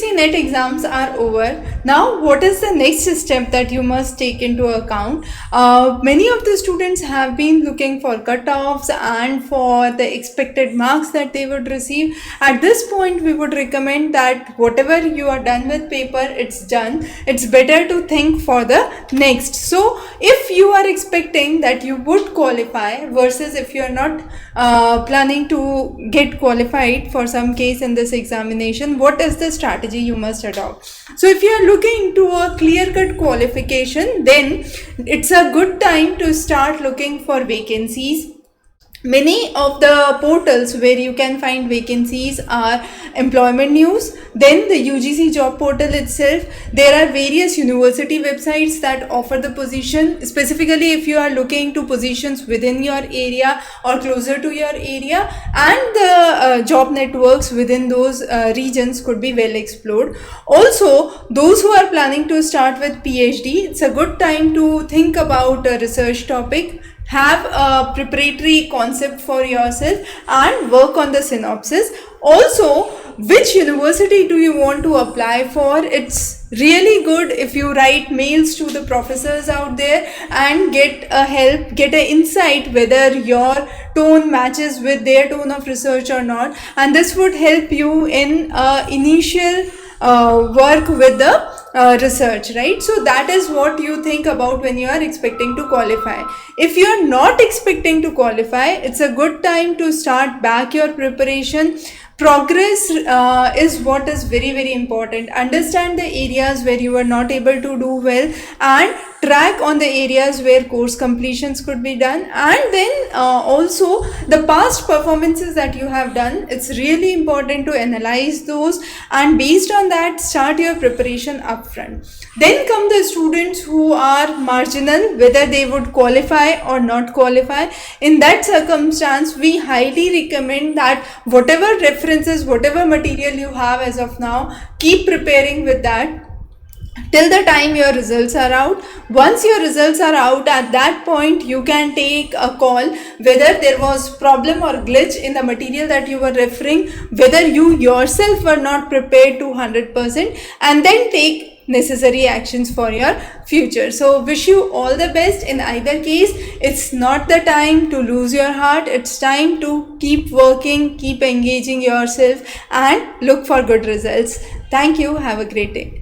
UGC NET exams are over. Now, what is the next step that you must take into account? Many of the students have been looking for cutoffs and for the expected marks that they would receive. At this point, we would recommend that whatever you are done with paper, it's done. It's better to think for the next. So, if you are expecting that you would qualify versus if you are not planning to get qualified for some case in this examination, what is the strategy you must adopt? So if you are looking to a clear-cut qualification, then it's a good time to start looking for vacancies. Many of the portals where you can find vacancies are Employment News, then the UGC job portal itself. There are various university websites that offer the position, specifically if you are looking to positions within your area or closer to your area, and the job networks within those regions could be well explored. Also, those who are planning to start with PhD, it's a good time to think about a research topic, have a preparatory concept for yourself and work on the synopsis. Also, which university do you want to apply for? It's really good if you write mails to the professors out there and get a help, get an insight whether your tone matches with their tone of research or not, and this would help you in initial work with the research, right? So that is what you think about when you are expecting to qualify. If you are not expecting to qualify, it's a good time to start back your preparation. Progress is what is very important. Understand the areas where you are not able to do well and track on the areas where course completions could be done, and then also the past performances that you have done. It's really important to analyze those, and based on that start your preparation upfront. Then come the students who are marginal, whether they would qualify or not qualify. In that circumstance, we highly recommend that whatever references, whatever material you have as of now, keep preparing with that till the time your results are out. Once your results are out, at that point you can take a call whether there was problem or glitch in the material that you were referring, whether you yourself were not prepared to 100%, and then take necessary actions for your future. So wish you all the best. In either case, it's not the time to lose your heart. It's time to keep working, keep engaging yourself and look for good results. Thank you. Have a great day.